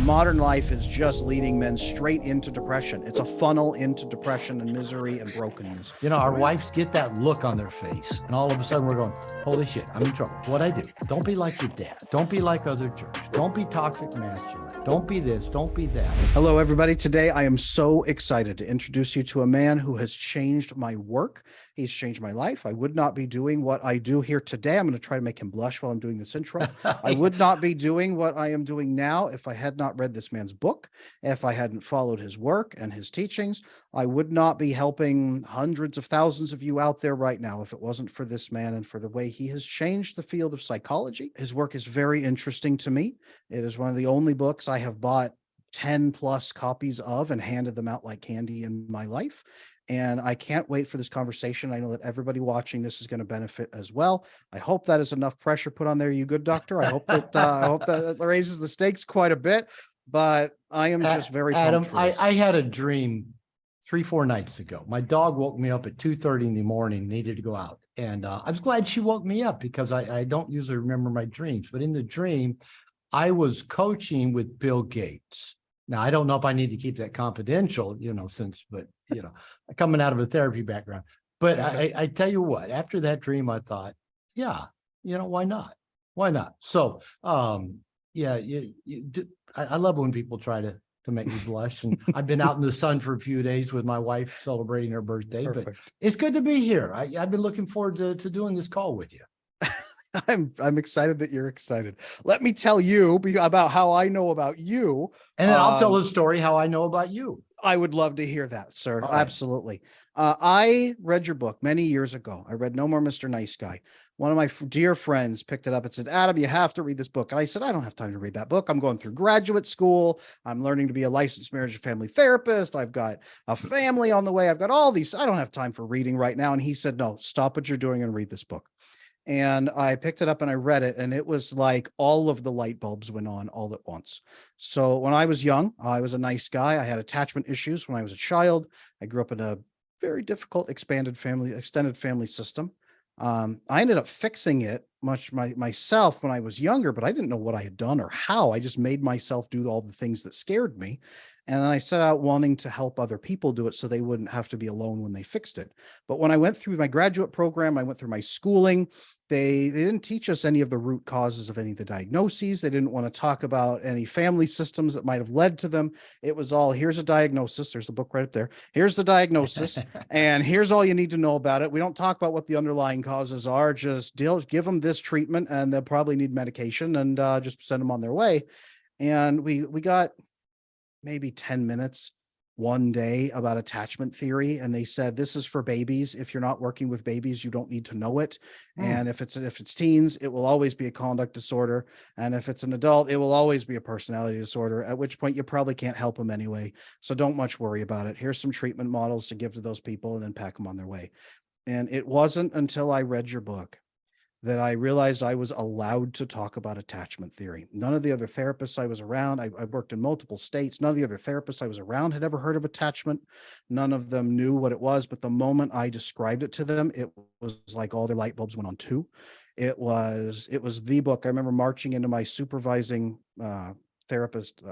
Modern life is just leading men straight into depression. It's a funnel into depression and misery and brokenness. Our wives get that look on their face, and all of a sudden we're going, holy shit, I'm in trouble. What'd I do? Don't be like your dad. Don't be like other jerks. Don't be toxic masculine. Don't be this. Don't be that. Hello, everybody. Today, I am so excited to introduce you to a man who has changed my work. He's changed my life. I would not be doing what I do here today. I'm going to try to make him blush while I'm doing this intro. I would not be doing what I am doing now if I had not read this man's book, if I hadn't followed his work and his teachings. I would not be helping hundreds of thousands of you out there right now if it wasn't for this man and for the way he has changed the field of psychology. His work is very interesting to me. It is one of the only books I have bought 10 plus copies of and handed them out like candy in my life. And I can't wait for this conversation. I know that everybody watching this is going to benefit as well. I hope that is enough pressure put on there. You good, doctor? I hope that raises the stakes quite a bit, but I am just very Adam, pumped for this. I had a dream 3-4 nights ago. My dog woke me up at 2:30 in the morning, needed to go out. And I was glad she woke me up because I don't usually remember my dreams. But in the dream, I was coaching with Bill Gates. Now, I don't know if I need to keep that confidential, coming out of a therapy background. But I tell you what, after that dream, I thought, yeah, why not? Why not? So, I love when people try to make me blush. And I've been out in the sun for a few days with my wife celebrating her birthday. Perfect. But it's good to be here. I've been looking forward to doing this call with you. I'm excited that you're excited. Let me tell you about how I know about you. And then I'll tell the story how I know about you. I would love to hear that, sir. All right. Absolutely. I read your book many years ago. I read No More Mr. Nice Guy. One of my dear friends picked it up and said, Adam, you have to read this book. And I said, I don't have time to read that book. I'm going through graduate school. I'm learning to be a licensed marriage and family therapist. I've got a family on the way. I've got all these. I don't have time for reading right now. And he said, no, stop what you're doing and read this book. And I picked it up and I read it, and it was like all of the light bulbs went on all at once. So when I was young, I was a nice guy. I had attachment issues when I was a child. I grew up in a very difficult extended family system. I ended up fixing it myself when I was younger, but I didn't know what I had done or how. I just made myself do all the things that scared me. And then I set out wanting to help other people do it so they wouldn't have to be alone when they fixed it. But when I went through my graduate program, I went through my schooling, they didn't teach us any of the root causes of any of the diagnoses. They didn't want to talk about any family systems that might have led to them. It was all, here's a diagnosis. There's the book right up there. Here's the diagnosis. And here's all you need to know about it. We don't talk about what the underlying causes are. Just give them this treatment and they'll probably need medication, and just send them on their way. And we got maybe 10 minutes one day about attachment theory. And they said, this is for babies. If you're not working with babies, you don't need to know it. And if it's teens, it will always be a conduct disorder. And if it's an adult, it will always be a personality disorder, at which point you probably can't help them anyway. So don't much worry about it. Here's some treatment models to give to those people and then pack them on their way. And it wasn't until I read your book that I realized I was allowed to talk about attachment theory. None of the other therapists I was around, I worked in multiple states, none of the other therapists I was around had ever heard of attachment. None of them knew what it was, but the moment I described it to them, it was like all their light bulbs went on too. It was the book. I remember marching into my supervising therapist,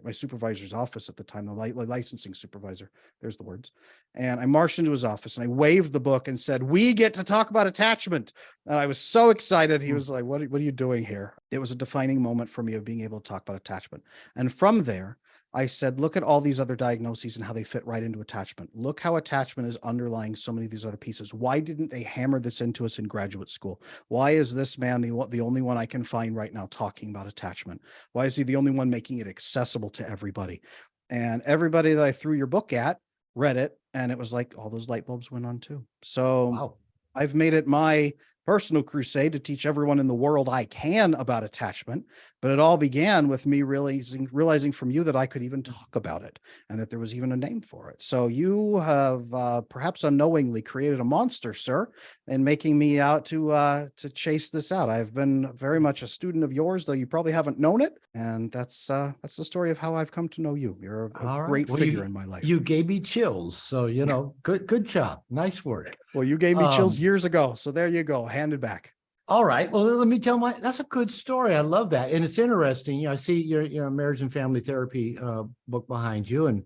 my supervisor's office at the time, the licensing supervisor, there's the words. And I marched into his office and I waved the book and said, we get to talk about attachment. And I was so excited. He was like, what are you doing here? It was a defining moment for me of being able to talk about attachment. And from there, I said, look at all these other diagnoses and how they fit right into attachment. Look how attachment is underlying so many of these other pieces. Why didn't they hammer this into us in graduate school? Why is this man the only one I can find right now talking about attachment? Why is he the only one making it accessible to everybody? And everybody that I threw your book at read it, and it was like all those light bulbs went on too. So wow. I've made it my personal crusade to teach everyone in the world I can about attachment. But it all began with me realizing from you that I could even talk about it and that there was even a name for it. So you have perhaps unknowingly created a monster, sir, in making me out to chase this out. I've been very much a student of yours, though you probably haven't known it. And that's the story of how I've come to know you. You're a great figure in my life. You gave me chills. So, good job. Nice work. Well, you gave me chills years ago. So there you go. Handed back. All right. Well, let me tell that's a good story. I love that. And it's interesting. I see your marriage and family therapy book behind you. And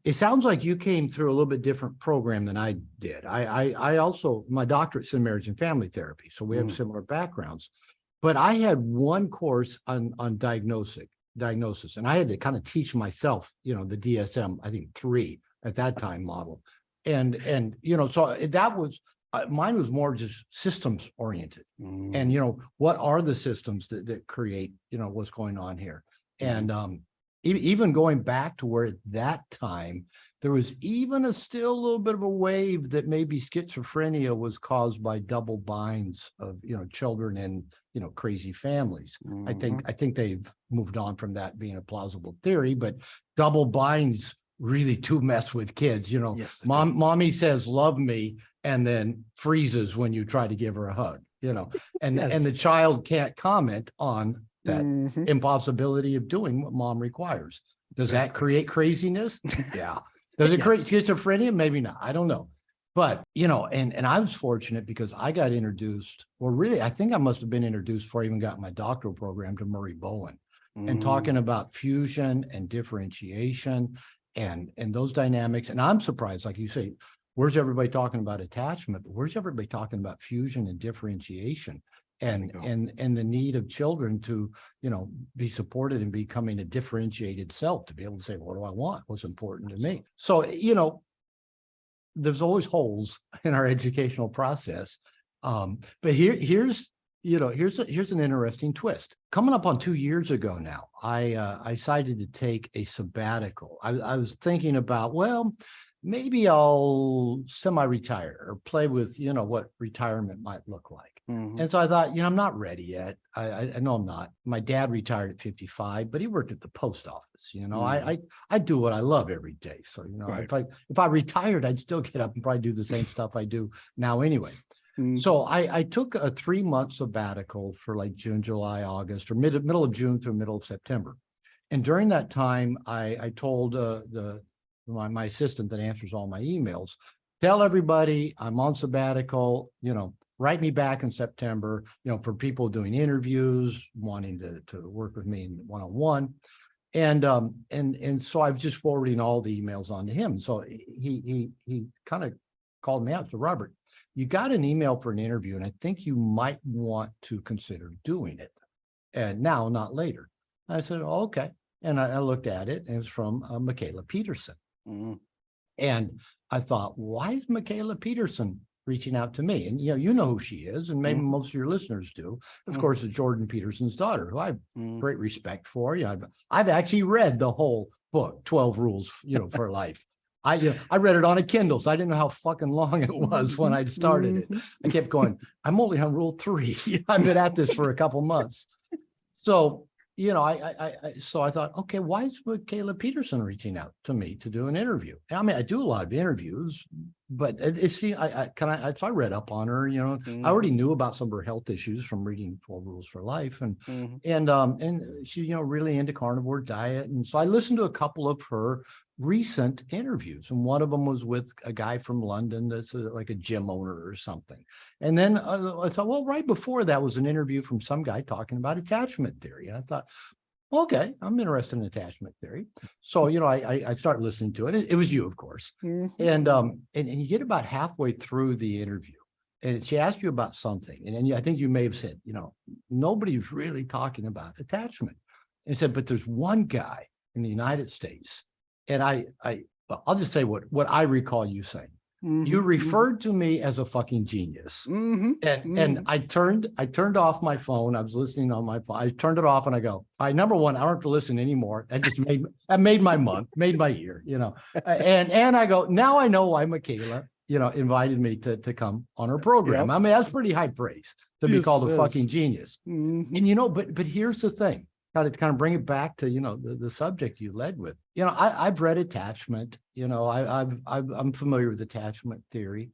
it sounds like you came through a little bit different program than I did. I also, my doctorate's in marriage and family therapy. So we have similar backgrounds. But I had one course on diagnosis. And I had to kind of teach myself, the DSM, I think 3 at that time model. And so that was, mine was more just systems oriented. And, what are the systems that create, what's going on here? And even going back to where at that time, there was even still a little bit of a wave that maybe schizophrenia was caused by double binds of, children in, crazy families. I think they've moved on from that being a plausible theory, but double binds really do mess with kids. Yes, mommy says, love me, and then freezes when you try to give her a hug, and the child can't comment on that impossibility of doing what mom requires. Does that create craziness? Yeah. Does it create schizophrenia? Maybe not. I don't know. But, and I was fortunate because I got introduced, or really, I think I must have been introduced before I even got my doctoral program to Murray Bowen and talking about fusion and differentiation and those dynamics. And I'm surprised, like you say, where's everybody talking about attachment? But where's everybody talking about fusion and differentiation and the need of children to, be supported in becoming a differentiated self, to be able to say, what do I want? What's important to me? So, there's always holes in our educational process. But here's an interesting twist. Coming up on 2 years ago now, I decided to take a sabbatical. I was thinking about, well, maybe I'll semi-retire or play with, what retirement might look like. And so I thought, I'm not ready yet. I know I'm not. My dad retired at 55, but he worked at the post office. I do what I love every day. So, if I retired, I'd still get up and probably do the same stuff I do now anyway. So I took a 3-month sabbatical for like June, July, August, or middle of June through middle of September. And during that time, I told my assistant that answers all my emails, tell everybody I'm on sabbatical, write me back in September, for people doing interviews, wanting to work with me one-on-one. And so I was just forwarding all the emails on to him. So he kind of called me out. So, Robert, you got an email for an interview, and I think you might want to consider doing it. And now, not later. I said, oh, okay. And I looked at it, and it was from Michaela Peterson. And I thought, why is Michaela Peterson reaching out to me? And you know who she is, and maybe most of your listeners do. Of course, it's Jordan Peterson's daughter, who I have great respect for. I've actually read the whole book, 12 Rules, for Life. I read it on a Kindle, so I didn't know how fucking long it was when I started it. I kept going, I'm only on rule 3. I've been at this for a couple months. So, so I thought, okay, why is Michaela Peterson reaching out to me to do an interview? I mean, I do a lot of interviews, but so I read up on her, I already knew about some of her health issues from reading 12 Rules for Life, and she, really into carnivore diet. And so I listened to a couple of her recent interviews, and one of them was with a guy from London that's like a gym owner or something. And then I thought, well, right before that was an interview from some guy talking about attachment theory. And I thought, okay, I'm interested in attachment theory. So, I started listening to it. It was you, of course. And you get about halfway through the interview, and she asked you about something. And I think you may have said, nobody's really talking about attachment. And said, but there's one guy in the United States. And I'll just say what I recall you saying. You referred to me as a fucking genius. And I turned off my phone. I was listening on my phone. I turned it off and I go, number one, I don't have to listen anymore. That just made my month, made my year, and I go, now I know why Michaela, invited me to come on her program. I mean, that's pretty high praise to be called a fucking genius. And, but here's the thing. To kind of bring it back to the subject you led with. I've read attachment. I'm familiar with attachment theory,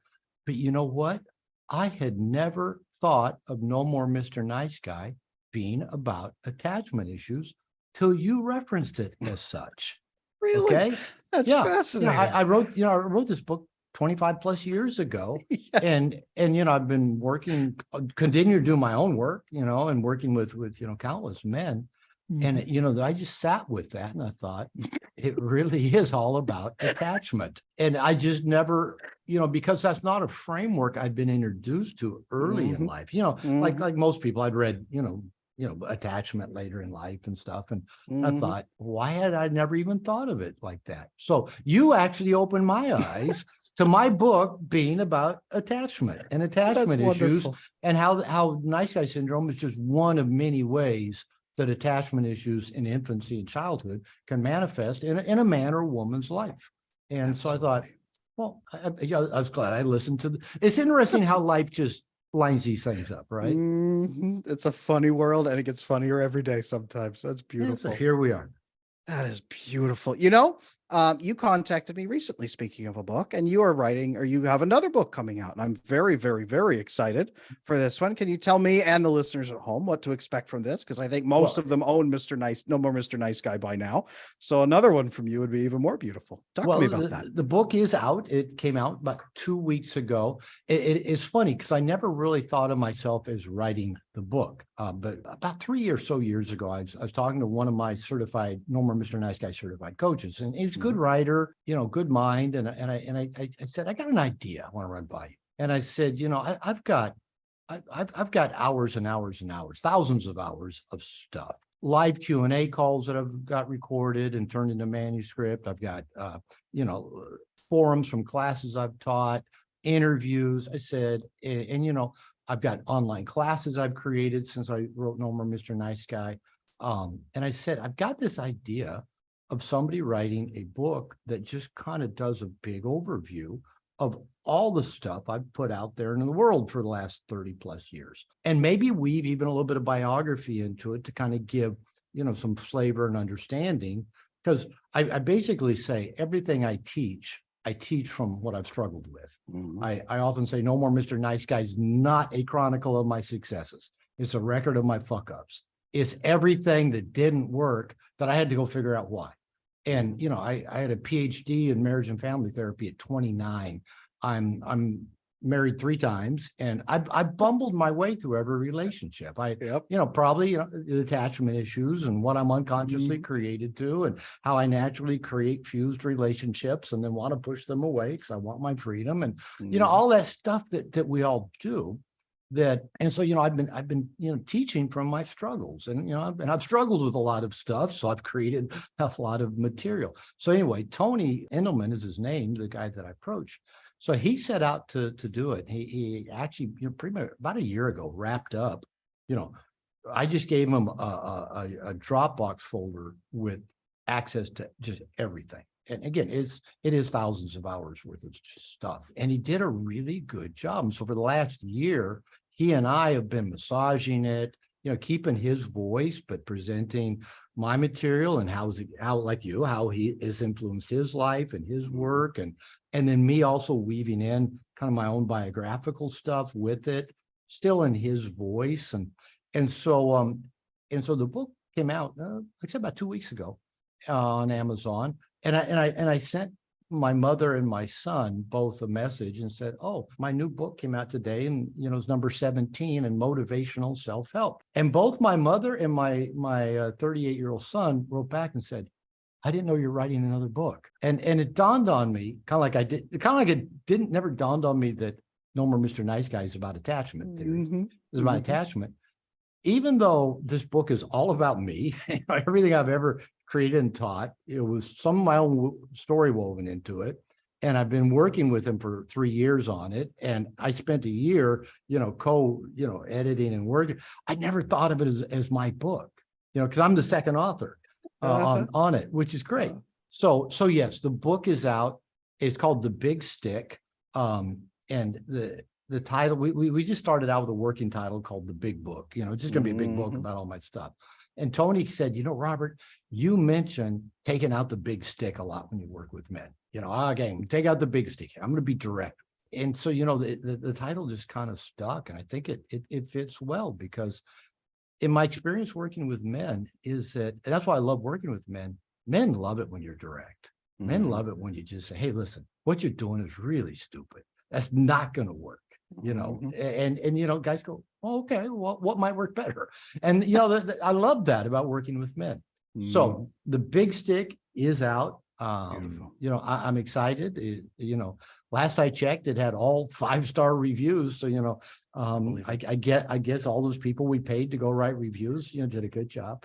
but you know what? I had never thought of No More Mr. Nice Guy being about attachment issues till you referenced it as such. Really? Okay, That's fascinating. I wrote this book 25 plus years ago. Yes. And, I've been working, continue to do my own work, and working with, countless men. Mhm. And, I just sat with that and I thought, it really is all about attachment. And I just never, because that's not a framework I'd been introduced to early in Mhm. life, like, Mhm. like most people I'd read, attachment later in life and stuff. And I Mhm. thought, why had I never even thought of it like that? So you actually opened my eyes to my book being about attachment and That's attachment issues, wonderful. and how nice guy syndrome is just one of many ways that attachment issues in infancy and childhood can manifest in a man or woman's life. And so I thought, Absolutely. well, I was glad I listened to it's interesting how life just lines these things up, right? Mhm. It's a funny world, and it gets funnier every day sometimes. That's Yeah, so beautiful. here we are. That is beautiful. You contacted me recently, speaking of a book, and you are writing, or you have another book coming out. And I'm very, very, very excited for this one. Can you tell me and the listeners at home what to expect from this? Because I think most Well, of them own Mr. Nice, No More Mr. Nice Guy by now. So another one from you would be even more beautiful. Talk to me Well, about that. the book is out. It came out about 2 weeks ago. It's funny because I never really thought of myself as writing the book. But about 3 or so years ago, I was talking to one of my certified, No More Mr. Nice Guy certified coaches, and he's a good Mhm. writer, good mind. And I said, I got an idea I want to run by you. And I said, I've got hours and hours and hours, thousands of hours of stuff, live Q&A calls that I've got recorded and turned into manuscript. I've got, forums from classes I've taught, interviews. I said, I've got online classes I've created since I wrote No More Mr. Nice Guy. And I said, I've got this idea of somebody writing a book that just kind of does a big overview of all the stuff I've put out there in the world for the last 30 plus years. And maybe weave even a little bit of biography into it to kind of give, some flavor and understanding. Because I basically say everything I teach from what I've struggled with. Mhm. I often say No More Mr. Nice Guy is not a chronicle of my successes. It's a record of my fuck ups. It's everything that didn't work that I had to go figure out why. And I had a PhD in marriage and family therapy at 29. I'm married 3 times, and I bumbled my way through every relationship. Yep. Probably the attachment issues and what I'm unconsciously Mhm. created to, and how I naturally create fused relationships and then want to push them away because I want my freedom, and Mhm. all that stuff that we all do. And so I've been teaching from my struggles, and I've struggled with a lot of stuff, so I've created a lot of material. So anyway, Tony Endelman is his name, the guy that I approached. So he set out to do it. He actually, pretty much about a year ago wrapped up. You know, I just gave him a Dropbox folder with access to just everything. And again, it is thousands of hours worth of stuff. And he did a really good job. And so for the last year, he and I have been massaging it, keeping his voice, but presenting my material and how he has influenced his life and his Mhm. work, and then me also weaving in kind of my own biographical stuff with it, still in his voice. And so the book came out, like I said, about 2 weeks ago on Amazon. And I sent my mother and my son both a message and said, "Oh, my new book came out today, and it's number 17 in motivational self-help." And both my mother and my 38-year-old son wrote back and said, "I didn't know you're writing another book." And it dawned on me, it didn't never dawned on me that No More Mr. Nice Guy is about attachment theory. Mhm. It's about Mhm. attachment. Even though this book is all about me, everything I've ever created and taught, it was some of my own story woven into it. And I've been working with him for 3 years on it. And I spent a year, editing and working. I never thought of it as my book, because I'm the second author Uh-huh. on it, which is great. Uh, So yes, the book is out. It's called The Big Stick. And the title, we just started out with a working title called The Big Book. It's just going to be a big book mhm. about all my stuff. And Tony said, Robert, you mentioned taking out the big stick a lot when you work with men. Okay, take out the big stick. I'm going to be direct. And so, the title just kind of stuck. And I think it fits well because in my experience working with men is that, and that's why I love working with men. Men love it when you're direct. Men love it when you just say, hey, listen, what you're doing is really stupid. That's not going to work, and, guys go, oh, okay, well, what might work better? And, I love that about working with men. So the big stick is out. Beautiful. I'm excited. Last I checked, it had all 5-star reviews. So, I guess all those people we paid to go write reviews, did a good job.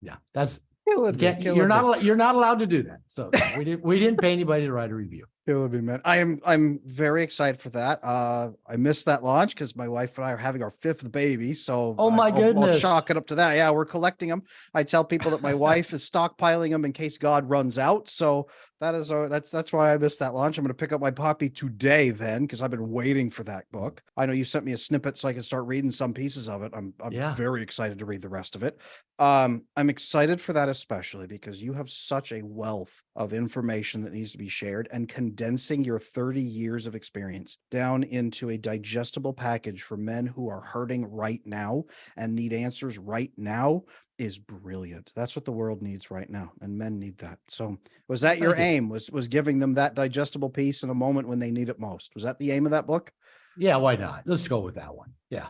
Yeah, that's you're not allowed to do that. So we didn't pay anybody to write a review. Killing me, man. I'm very excited for that. I missed that launch because my wife and I are having our 5th baby. So oh my goodness, I'll chalk it up to that. Yeah, we're collecting them. I tell people that my wife is stockpiling them in case God runs out. So that's why I missed that launch. I'm going to pick up my puppy today then, because I've been waiting for that book. I know you sent me a snippet so I can start reading some pieces of it. I'm very excited to read the rest of it. I'm excited for that, especially because you have such a wealth of information that needs to be shared, and condensing your 30 years of experience down into a digestible package for men who are hurting right now and need answers right now is brilliant. That's what the world needs right now, and men need that. So was that your aim, was giving them that digestible piece in a moment when they need it most? Was that the aim of that book? Yeah, why not? Let's go with that one. Yeah.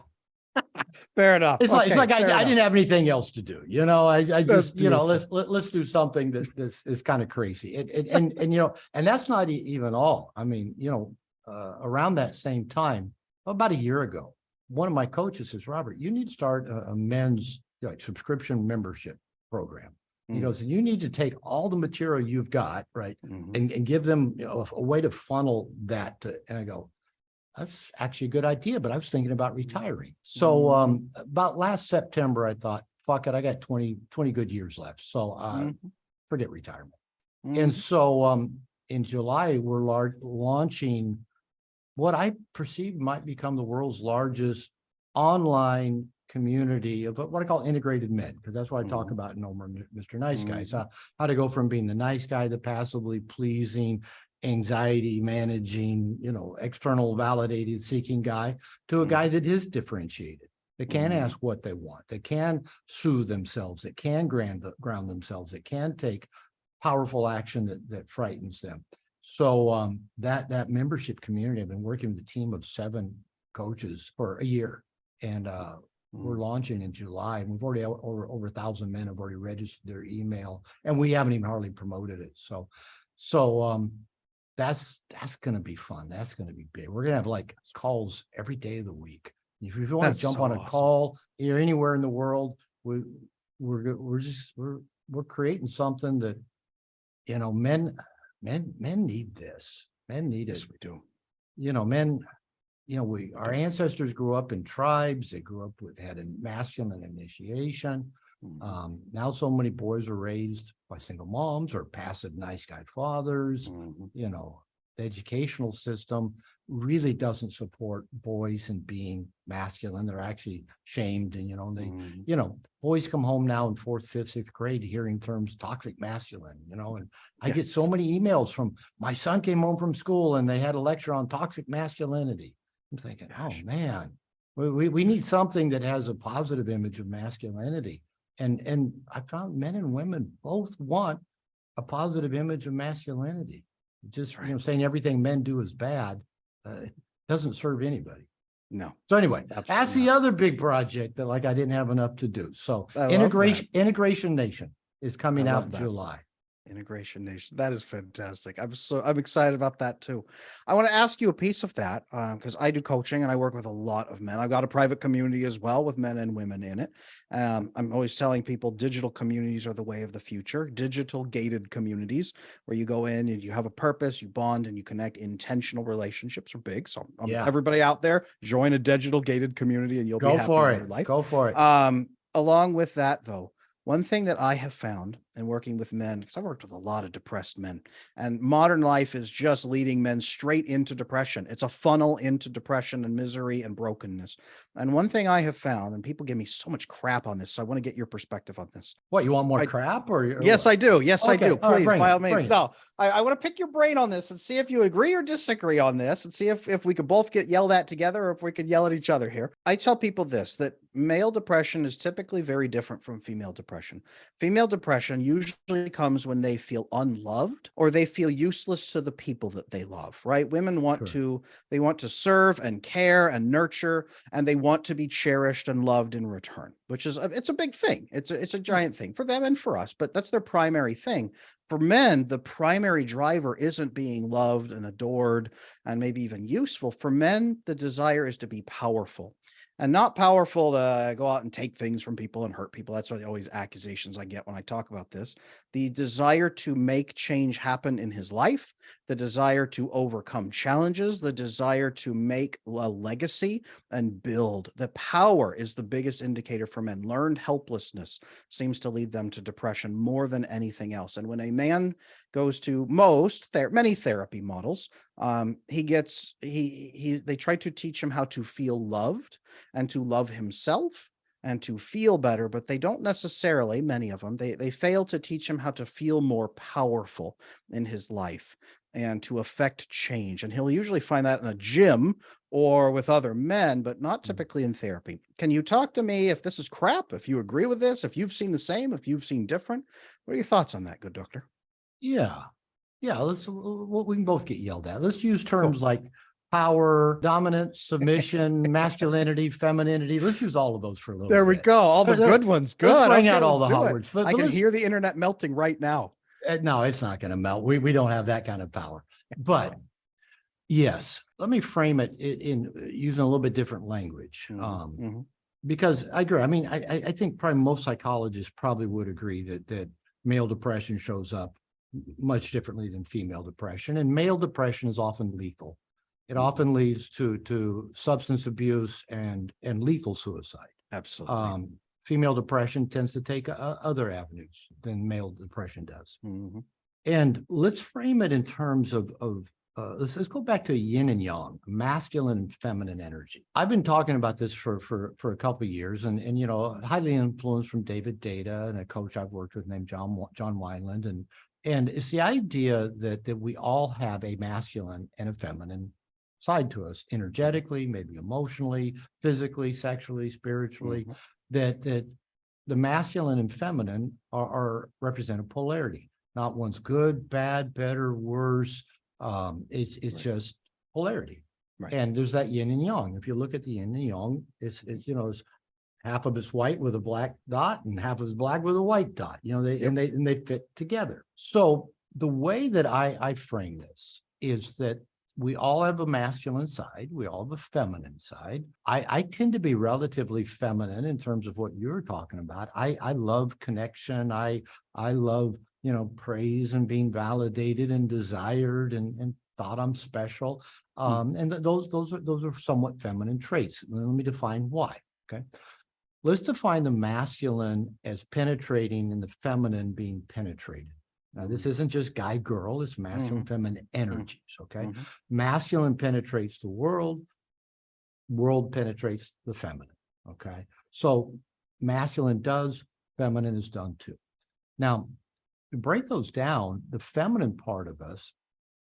Fair enough. It's like I didn't have anything else to do. I just, let's do something that is kind of crazy. And that's not even all. I mean, around that same time, about a year ago, one of my coaches says, Robert, you need to start a men's subscription membership program. He goes, and you need to take all the material you've got, right, and give them a way to funnel that. And I go, that's actually a good idea, but I was thinking about retiring. So about last September, I thought, fuck it, I got 20 good years left. So forget retirement. And so in July, we're launching what I perceive might become the world's largest online community of what I call integrated men, because that's what I talk about in Mr. Nice Guy. So how to go from being the nice guy, the passively pleasing, anxiety managing, external validated seeking guy, to a guy that is differentiated, that can ask what they want, that can soothe themselves, that can ground themselves, that can take powerful action that frightens them. So that membership community, I've been working with a team of 7 coaches for a year, and we're launching in July, and we've already over 1,000 men have already registered their email, and we haven't even hardly promoted it. So that's going to be fun. That's going to be big. We're going to have like calls every day of the week. If you want to jump on a call, you're anywhere in the world, we're creating something that, men need this. Men need it. Yes, we do. Men, our ancestors grew up in tribes. They grew up had a masculine initiation. Now so many boys are raised by single moms or passive nice guy fathers. The educational system really doesn't support boys in being masculine. They're actually shamed, and boys come home now in 4th, 5th, 6th grade hearing terms toxic masculine, and I get so many emails from my son came home from school and they had a lecture on toxic masculinity. I'm thinking, oh man, we need something that has a positive image of masculinity. And I found men and women both want a positive image of masculinity. Just saying everything men do is bad doesn't serve anybody. No. So anyway, that's the other big project that I didn't have enough to do. So Integration Nation is coming out in July. Integration Nation. That is fantastic. I'm excited about that too. I want to ask you a piece of that because I do coaching and I work with a lot of men. I've got a private community as well with men and women in it. I'm always telling people digital communities are the way of the future. Digital gated communities where you go in and you have a purpose, you bond and you connect. Intentional relationships are big. So everybody out there, join a digital gated community and you'll be happy in your life. Go for it. Along with that though, one thing that I have found in working with men, because I've worked with a lot of depressed men, and modern life is just leading men straight into depression. It's a funnel into depression and misery and brokenness. And one thing I have found, and people give me so much crap on this, so I want to get your perspective on this. What, you want more crap? Or yes, I do. Yes, I do. Please, right, by all means. No, I want to pick your brain on this and see if you agree or disagree on this, and see if we could both get yelled at together, or if we could yell at each other here. I tell people this, that male depression is typically very different from female depression. Female depression usually comes when they feel unloved or they feel useless to the people that they love, right? Women want Sure. they want to serve and care and nurture, and they want to be cherished and loved in return, which is it's a big thing. It's a giant thing for them and for us, but that's their primary thing. For men, the primary driver isn't being loved and adored and maybe even useful. For men, the desire is to be powerful, and not powerful to go out and take things from people and hurt people. That's what always accusations I get when I talk about this. The desire to make change happen in his life, the desire to overcome challenges, the desire to make a legacy and build. The power is the biggest indicator for men. Learned helplessness seems to lead them to depression more than anything else. And when a man goes to many therapy models, they try to teach him how to feel loved and to love himself and to feel better, but they don't necessarily, many of them, they fail to teach him how to feel more powerful in his life and to affect change. And he'll usually find that in a gym or with other men, but not typically in therapy. Can you talk to me if this is crap, if you agree with this, if you've seen the same, if you've seen different? What are your thoughts on that, good doctor? Yeah. Yeah. We can both get yelled at. Let's use Cool. terms like power, dominance, submission, masculinity, femininity. Let's use all of those for a little There we bit. go. All the good ones. Good. Let's bring Okay, out all let's the do hot it. words. I can let's- hear the internet melting right now. No, it's not going to melt. We don't have that kind of power. But yes, let me frame it in using a little bit different language. Because I agree. I mean, I think probably most psychologists probably would agree that male depression shows up much differently than female depression, and male depression is often lethal. It often leads to substance abuse and lethal suicide. Absolutely. Female depression tends to take other avenues than male depression does. And let's frame it in terms of let's go back to yin and yang, masculine and feminine energy. I've been talking about this for a couple of years, and highly influenced from David Data and a coach I've worked with named John Wineland, and it's the idea that we all have a masculine and a feminine side to us, energetically, maybe emotionally, physically, sexually, spiritually. That the masculine and feminine are represent a polarity. Not one's good, bad, better, worse. It's just polarity. Right. And there's that yin and yang. If you look at the yin and yang, it's half of it's white with a black dot and half of it's black with a white dot. They fit together. So the way that I frame this is that we all have a masculine side. We all have a feminine side. I tend to be relatively feminine in terms of what you're talking about. I love connection. I love, praise and being validated and desired and thought I'm special. And those are somewhat feminine traits. Let me define why. Okay. Let's define the masculine as penetrating and the feminine being penetrated. Now, this isn't just guy, girl, it's masculine, feminine energies, okay? Masculine penetrates the world penetrates the feminine, okay? So masculine does, feminine is done too. Now, to break those down, the feminine part of us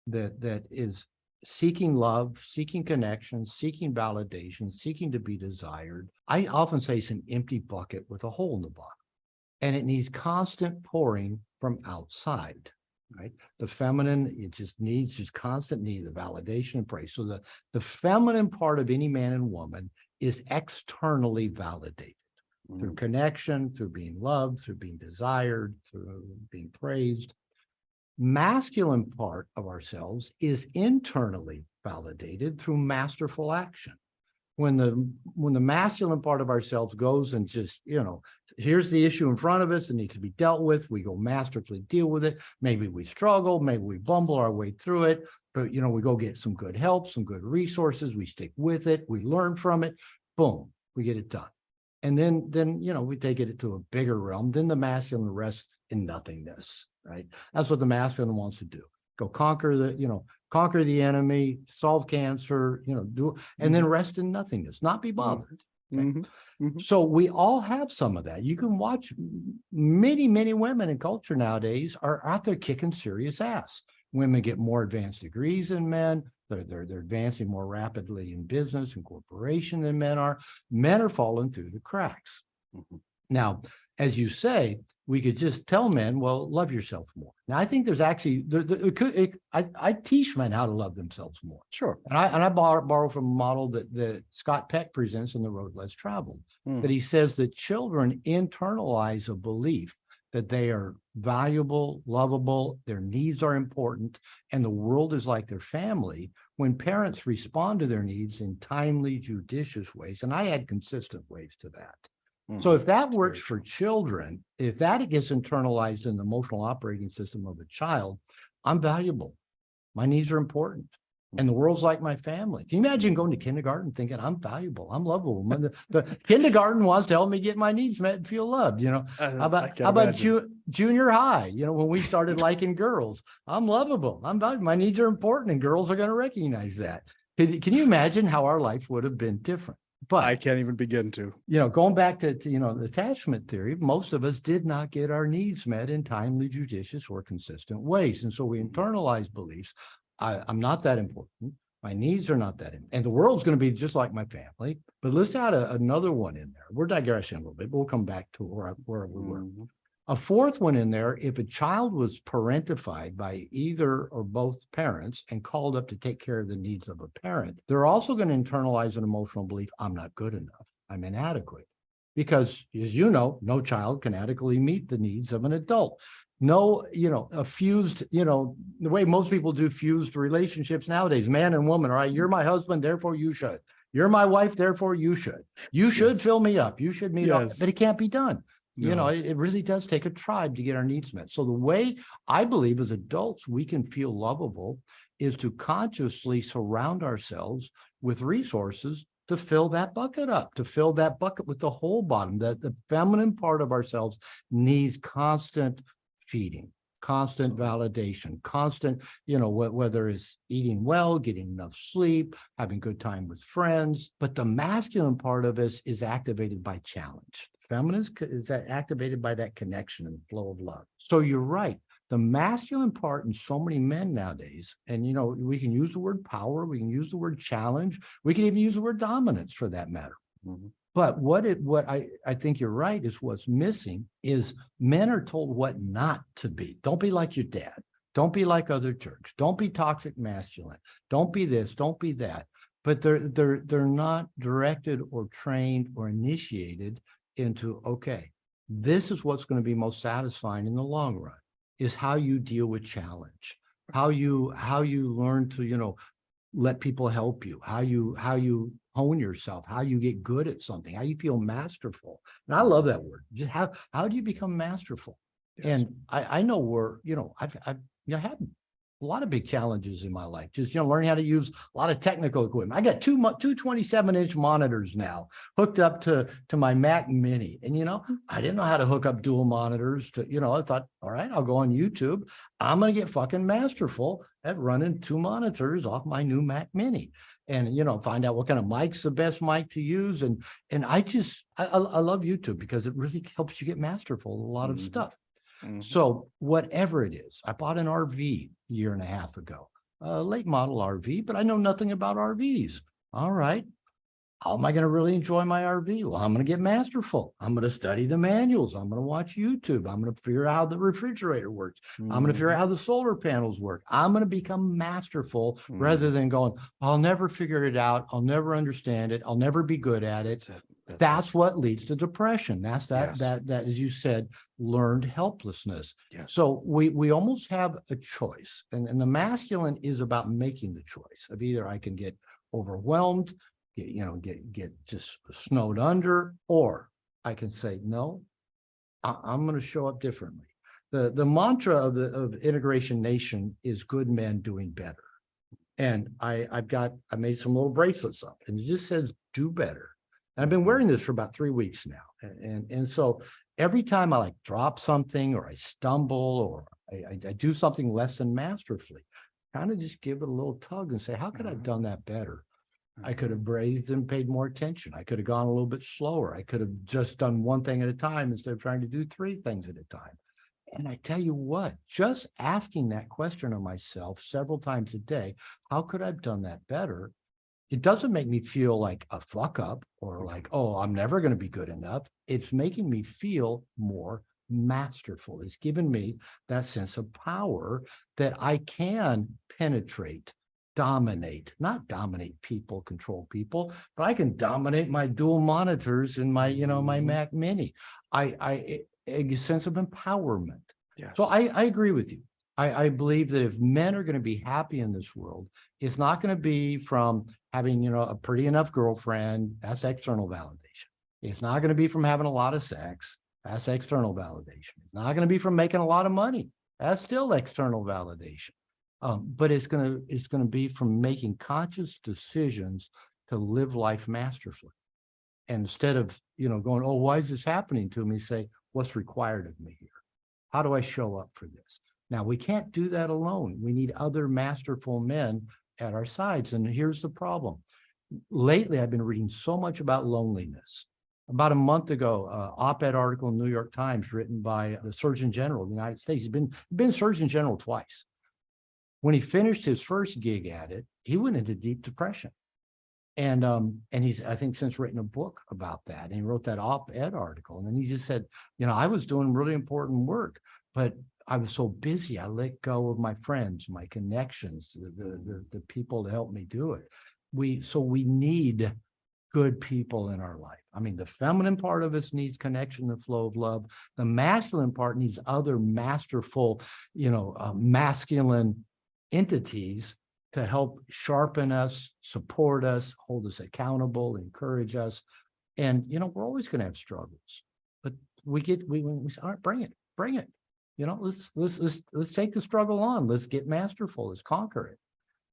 that is seeking love, seeking connection, seeking validation, seeking to be desired, I often say it's an empty bucket with a hole in the bottom. And it needs constant pouring from outside, right? The feminine, it needs constant need of validation and praise. So the feminine part of any man and woman is externally validated through connection, through being loved, through being desired, through being praised. Masculine part of ourselves is internally validated through masterful action. When the masculine part of ourselves goes and just, here's the issue in front of us, it needs to be dealt with, we go masterfully deal with it. Maybe we struggle, maybe we bumble our way through it, but we go get some good help, some good resources, we stick with it, we learn from it, boom, we get it done. And then we take it to a bigger realm. Then the masculine rests in nothingness, right? That's what the masculine wants to do. Go conquer the enemy, solve cancer, do, and then rest in nothingness, not be bothered. Okay? Mhm. Mhm. So we all have some of that. You can watch many, many women in culture nowadays are out there kicking serious ass. Women get more advanced degrees than men. They're advancing more rapidly in business and corporation than men are. Men are falling through the cracks. Mhm. Now, as you say, we could just tell men, well, love yourself more. Now, I think there's actually, I teach men how to love themselves more. Sure. And I borrow from a model that Scott Peck presents in The Road Less Traveled, that he says that children internalize a belief that they are valuable, lovable, their needs are important, and the world is like their family when parents respond to their needs in timely, judicious ways. And I add consistent ways to that. So if that works for children, if that gets internalized in the emotional operating system of a child, I'm valuable. My needs are important. And the world's like my family. Can you imagine going to kindergarten thinking I'm valuable, I'm lovable? The kindergarten wants to help me get my needs met and feel loved. How about junior high? When we started liking girls, I'm lovable, I'm valuable, my needs are important, and girls are going to recognize that. Can you imagine how our life would have been different? But I can't even begin to. Going back to the attachment theory, most of us did not get our needs met in timely, judicious, or consistent ways. And so we internalize beliefs. I'm not that important. My needs are not that important. And the world's going to be just like my family. But let's add another one in there. We're digressing a little bit, but we'll come back to where we were. A fourth one in there, if a child was parentified by either or both parents and called up to take care of the needs of a parent, they're also going to internalize an emotional belief, I'm not good enough, I'm inadequate. Because, as you know, no child can adequately meet the needs of an adult. No, a fused, the way most people do fused relationships nowadays, man and woman, all right, you're my husband, therefore you should. You're my wife, therefore you should. You should fill me up. You should meet up, but it can't be done. It really does take a tribe to get our needs met. So the way I believe as adults we can feel lovable is to consciously surround ourselves with resources to fill that bucket up, to fill that bucket with the whole bottom. The feminine part of ourselves needs constant feeding, constant validation, constant, whether it's eating well, getting enough sleep, having good time with friends. But the masculine part of us is activated by challenge. Feminine is activated by that connection and flow of love. So you're right. The masculine part in so many men nowadays, and we can use the word power, we can use the word challenge, we can even use the word dominance for that matter. But what I think you're right is what's missing is men are told what not to be. Don't be like your dad. Don't be like other jerks. Don't be toxic masculine. Don't be this. Don't be that. But they're not directed or trained or initiated into, okay, this is what's going to be most satisfying in the long run, is how you deal with challenge, how you learn to let people help you, how you hone yourself, how you get good at something, how you feel masterful. And I love that word. Just how do you become masterful? And I know I've had a lot of big challenges in my life, just learning how to use a lot of technical equipment. I got two 27-inch monitors now hooked up to my Mac Mini, and I didn't know how to hook up dual monitors to I thought, all right, I'll go on YouTube, I'm gonna get fucking masterful at running two monitors off my new Mac Mini, and find out what kind of mic's the best mic to use, and I love YouTube because it really helps you get masterful at a lot of stuff. So whatever it is, I bought an RV a year and a half ago, a late model RV, but I know nothing about RVs. All right. How am I going to really enjoy my RV? Well, I'm going to get masterful. I'm going to study the manuals. I'm going to watch YouTube. I'm going to figure out how the refrigerator works. I'm going to figure out how the solar panels work. I'm going to become masterful rather than going, I'll never figure it out. I'll never understand it. I'll never be good at it. That's what leads to depression. That's that, as you said, learned helplessness. So we almost have a choice, and the masculine is about making the choice of either I can get overwhelmed, get just snowed under, or I can say, no, I'm going to show up differently. The mantra of Integration Nation is good men doing better. And I made some little bracelets up, and it just says do better. And I've been wearing this for about 3 weeks now. And so every time I drop something, or I stumble, or I do something less than masterfully, kind of just give it a little tug and say, how could I have done that better? I could have breathed and paid more attention. I could have gone a little bit slower. I could have just done one thing at a time instead of trying to do three things at a time. And I tell you what, just asking that question of myself several times a day, how could I have done that better? It doesn't make me feel like a fuck up or like, oh, I'm never going to be good enough. It's making me feel more masterful. It's given me that sense of power that I can penetrate, dominate, not dominate people, control people, but I can dominate my dual monitors and my, my Mac Mini. A sense of empowerment. Yes. So I agree with you. I believe that if men are going to be happy in this world, it's not going to be from having, a pretty enough girlfriend. That's external validation. It's not going to be from having a lot of sex. That's external validation. It's not going to be from making a lot of money. That's still external validation. But it's going to be from making conscious decisions to live life masterfully. And instead of, going, oh, why is this happening to me? Say, what's required of me here? How do I show up for this? Now, we can't do that alone. We need other masterful men at our sides. And here's the problem. Lately, I've been reading so much about loneliness. About a month ago, op-ed article in the New York Times written by the Surgeon General of the United States. He's been Surgeon General twice. When he finished his first gig at it, he went into deep depression. And he's, I think, since written a book about that. And he wrote that op-ed article. And then he just said, I was doing really important work, but I was so busy. I let go of my friends, my connections, the people to help me do it. So we need good people in our life. I mean, the feminine part of us needs connection, the flow of love. The masculine part needs other masterful, masculine entities to help sharpen us, support us, hold us accountable, encourage us. And, we're always going to have struggles, but we say, all right, bring it. Let's take the struggle on. Let's get masterful. Let's conquer it.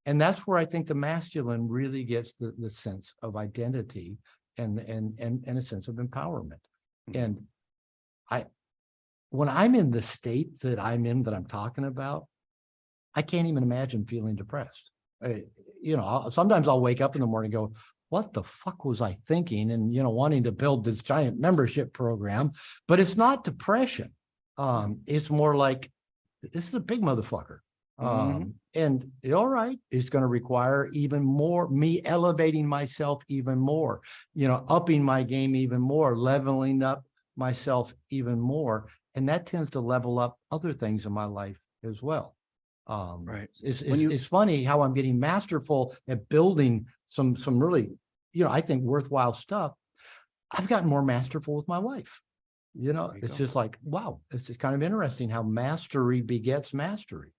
And that's where I think the masculine really gets the sense of identity and a sense of empowerment. And when I'm in the state that I'm in, that I'm talking about, I can't even imagine feeling depressed. Sometimes I'll wake up in the morning and go, what the fuck was I thinking? And, wanting to build this giant membership program, but it's not depression. It's more like, this is a big motherfucker. And all right, it's going to require even more, me elevating myself even more, upping my game even more, leveling up myself even more. And that tends to level up other things in my life as well. Right. It's funny how I'm getting masterful at building some really, I think worthwhile stuff. I've gotten more masterful with my wife. It's just like, wow, it's just kind of interesting how mastery begets mastery.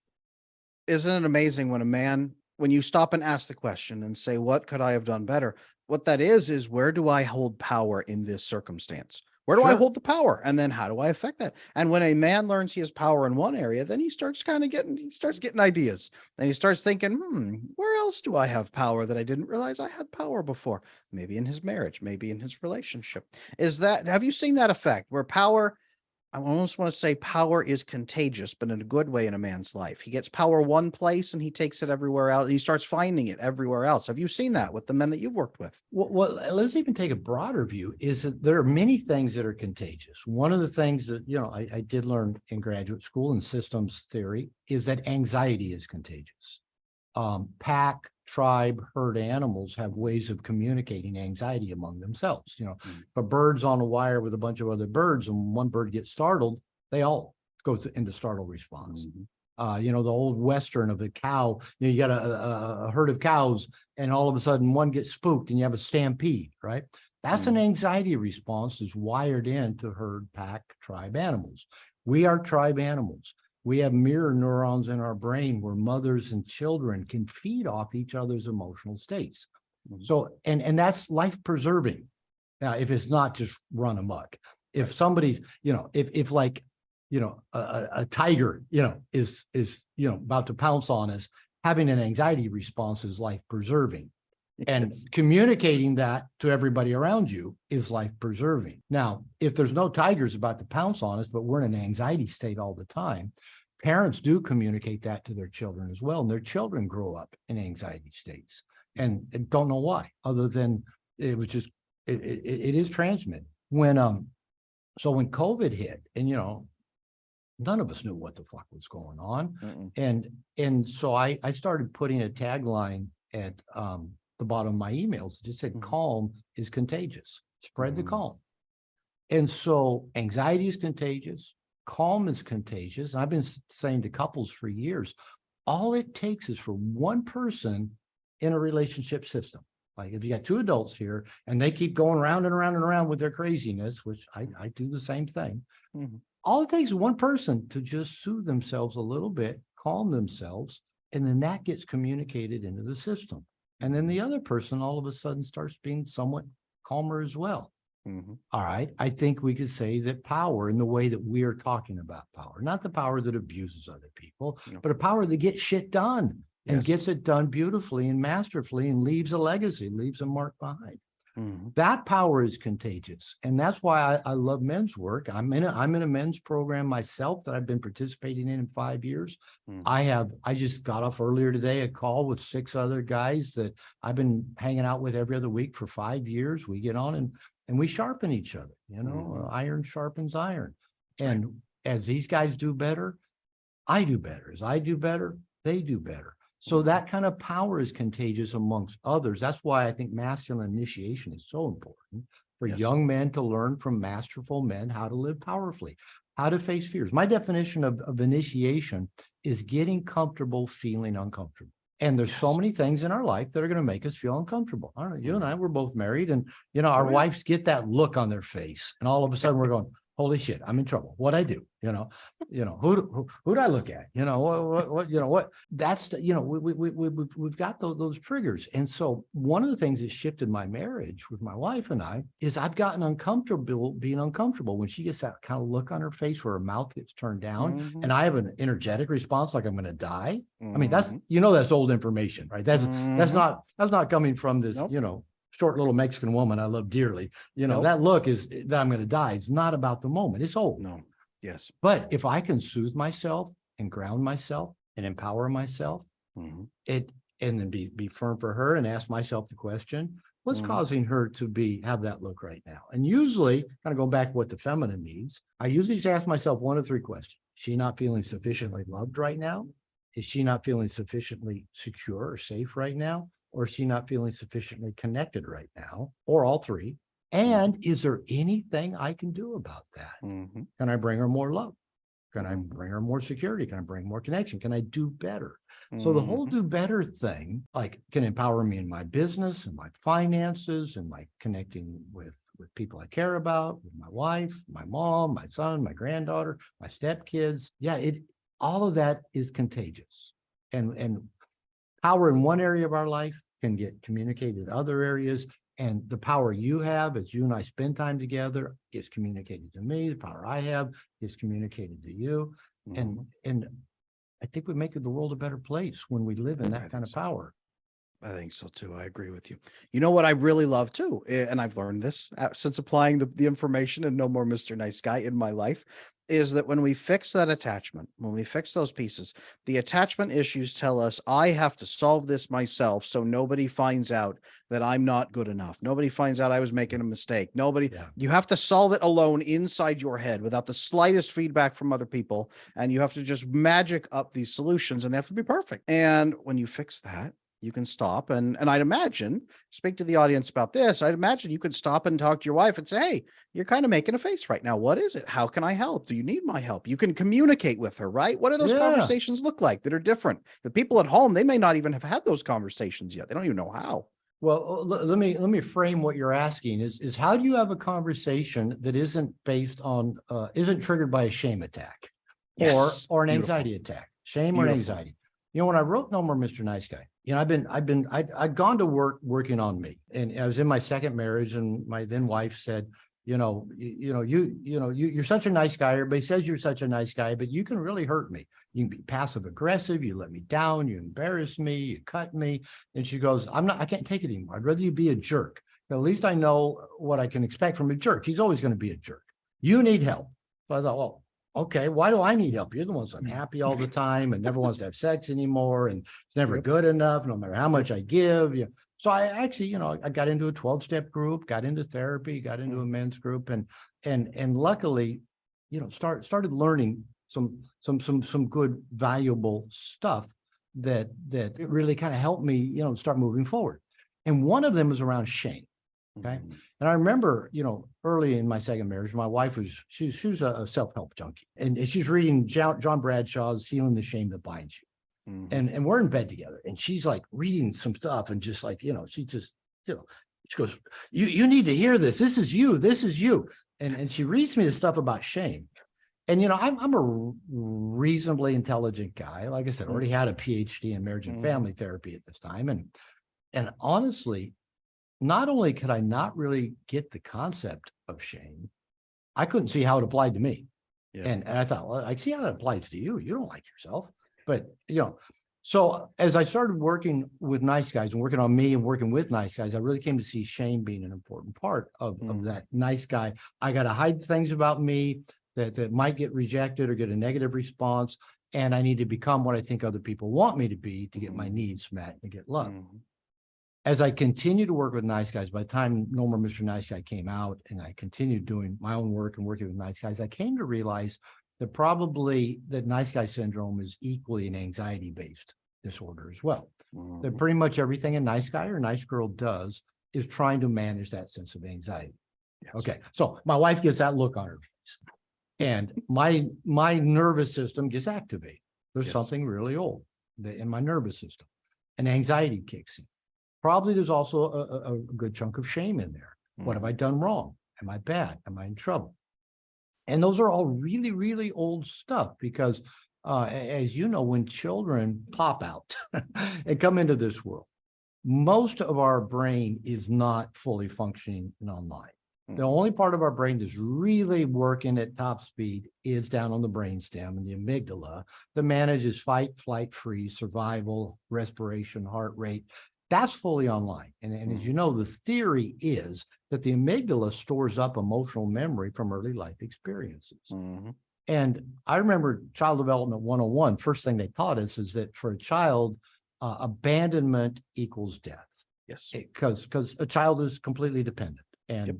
Isn't it amazing when you stop and ask the question and say, what could I have done better? What that is where do I hold power in this circumstance? Where do I hold the power? And then how do I affect that? And when a man learns he has power in one area, then he starts getting ideas. Then he starts thinking, where else do I have power that I didn't realize I had power before? Maybe in his marriage, maybe in his relationship. Have you seen that effect where power, I almost want to say power is contagious, but in a good way in a man's life? He gets power one place and he takes it everywhere else. He starts finding it everywhere else. Have you seen that with the men that you've worked with? Well, let's even take a broader view, is that there are many things that are contagious. One of the things that, I did learn in graduate school in systems theory is that anxiety is contagious. Pack, tribe, herd animals have ways of communicating anxiety among themselves. If a bird's on a wire with a bunch of other birds and one bird gets startled, they all go into startle response. The old Western of a cow, you got a herd of cows and all of a sudden one gets spooked and you have a stampede, right? That's an anxiety response that's wired into herd, pack, tribe animals. We are tribe animals. We have mirror neurons in our brain where mothers and children can feed off each other's emotional states. So, and that's life preserving. Now, if it's not just run amok, if somebody's, if like, a tiger, is about to pounce on us, having an anxiety response is life preserving. And communicating that to everybody around you is life preserving. Now, if there's no tigers about to pounce on us, but we're in an anxiety state all the time, parents do communicate that to their children as well. And their children grow up in anxiety states. and don't know why, other than it was just, it is transmitted. So when COVID hit, and none of us knew what the fuck was going on. And so I started putting a tagline at the bottom of my emails that just said, calm is contagious, spread the calm. And so anxiety is contagious, calm is contagious. And I've been saying to couples for years, all it takes is for one person in a relationship system. Like if you got two adults here and they keep going around and around and around with their craziness, which I do the same thing. All it takes is one person to just soothe themselves a little bit, calm themselves, and then that gets communicated into the system. And then the other person all of a sudden starts being somewhat calmer as well. All right. I think we could say that power, in the way that we are talking about power, not the power that abuses other people, but a power that gets shit done and gets it done beautifully and masterfully and leaves a legacy, leaves a mark behind. That power is contagious. And that's why I love men's work. I'm in a men's program myself that I've been participating in 5 years. I just got off earlier today, a call with 6 other guys that I've been hanging out with every other week for 5 years. We get on and we sharpen each other, iron sharpens iron. And as these guys do better, I do better. As I do better, they do better. So that kind of power is contagious amongst others. That's why I think masculine initiation is so important for young men to learn from masterful men how to live powerfully, how to face fears. My definition of initiation is getting comfortable feeling uncomfortable. And there's so many things in our life that are going to make us feel uncomfortable. I don't know, you and I, we're boboth married, and our wives get that look on their face, and all of a sudden we're going, holy shit, I'm in trouble. What'd I do? Who'd I look at? What that's, we've got those triggers. And so one of the things that shifted my marriage with my wife and I is I've gotten uncomfortable being uncomfortable when she gets that kind of look on her face where her mouth gets turned down and I have an energetic response like I'm going to die. I mean, that's old information, right? That's not coming from this, short little Mexican woman I love dearly. That look is that I'm going to die. It's not about the moment. It's old. No. Yes. But if I can soothe myself and ground myself and empower myself, and then be firm for her and ask myself the question, what's causing her to have that look right now? And usually, kind of go back to what the feminine needs, I usually just ask myself 1 of 3 questions. Is she not feeling sufficiently loved right now? Is she not feeling sufficiently secure or safe right now? Or is she not feeling sufficiently connected right now? Or all 3. And is there anything I can do about that? Can I bring her more love? Can I bring her more security? Can I bring more connection? Can I do better? So the whole do better thing, like, can empower me in my business and my finances and my connecting with people I care about, with my wife, my mom, my son, my granddaughter, my stepkids. All of that is contagious. And power in one area of our life can get communicated in other areas. And the power you have as you and I spend time together is communicated to me. The power I have is communicated to you. And I think we make the world a better place when we live in that kind of power. I think so too. I agree with you. You know what I really love too, and I've learned this since applying the information and No More Mr. Nice Guy in my life, is that when we fix that attachment, when we fix those pieces, the attachment issues tell us I have to solve this myself so nobody finds out that I'm not good enough. Nobody finds out I was making a mistake. You have to solve it alone inside your head without the slightest feedback from other people. And you have to just magic up these solutions and they have to be perfect. And when you fix that, you can stop. And I'd imagine, speak to the audience about this. I'd imagine you could stop and talk to your wife and say, hey, you're kind of making a face right now. What is it? How can I help? Do you need my help? You can communicate with her, right? What do those conversations look like that are different? The people at home, they may not even have had those conversations yet. They don't even know how. Well, let me frame what you're asking is how do you have a conversation that isn't based on, isn't triggered by a shame attack or an anxiety attack, shame or anxiety? When I wrote No More Mr. Nice Guy, I'd gone to work working on me, and I was in my second marriage, and my then wife said, you're such a nice guy. Everybody says you're such a nice guy, but you can really hurt me. You can be passive aggressive. You let me down. You embarrass me. You cut me. And she goes, I can't take it anymore. I'd rather you be a jerk. At least I know what I can expect from a jerk. He's always going to be a jerk. You need help. So I thought, well, okay, why do I need help? You're the one that's unhappy all the time and never wants to have sex anymore. And it's never good enough, no matter how much I give. So I actually, I got into a 12-step group, got into therapy, got into a men's group, and luckily, started learning some good, valuable stuff that it really kind of helped me, start moving forward. And one of them was around shame. Okay. And I remember, early in my second marriage, my wife she was a self-help junkie, and she's reading John Bradshaw's Healing the Shame That Binds You. And we're in bed together, and she's like reading some stuff, and just like, she just, she goes, you need to hear this. This is you. This is you. And she reads me the stuff about shame. And, I'm a reasonably intelligent guy. Like I said, already had a PhD in marriage and family therapy at this time. And honestly, not only could I not really get the concept of shame, I couldn't see how it applied to me. Yeah. And I thought, well, I see how it applies to you. You don't like yourself. But, so as I started working with nice guys and working on me and working with nice guys, I really came to see shame being an important part of that nice guy. I got to hide things about me that might get rejected or get a negative response. And I need to become what I think other people want me to be to get my needs met and get love. As I continued to work with nice guys, by the time No More Mr. Nice Guy came out and I continued doing my own work and working with nice guys, I came to realize that probably that nice guy syndrome is equally an anxiety-based disorder as well. That pretty much everything a nice guy or nice girl does is trying to manage that sense of anxiety. Yes. Okay, so my wife gets that look on her face, and my nervous system gets activated. There's something really old in my nervous system, and anxiety kicks in. Probably there's also a good chunk of shame in there. What have I done wrong? Am I bad? Am I in trouble? And those are all really, really old stuff because, as you know, when children pop out and come into this world, most of our brain is not fully functioning and online. The only part of our brain that's really working at top speed is down on the brainstem and the amygdala that manages fight, flight, freeze, survival, respiration, heart rate. That's fully online. And as you know, the theory is that the amygdala stores up emotional memory from early life experiences. And I remember Child Development 101, first thing they taught us is that for a child, abandonment equals death. Yes. Because a child is completely dependent and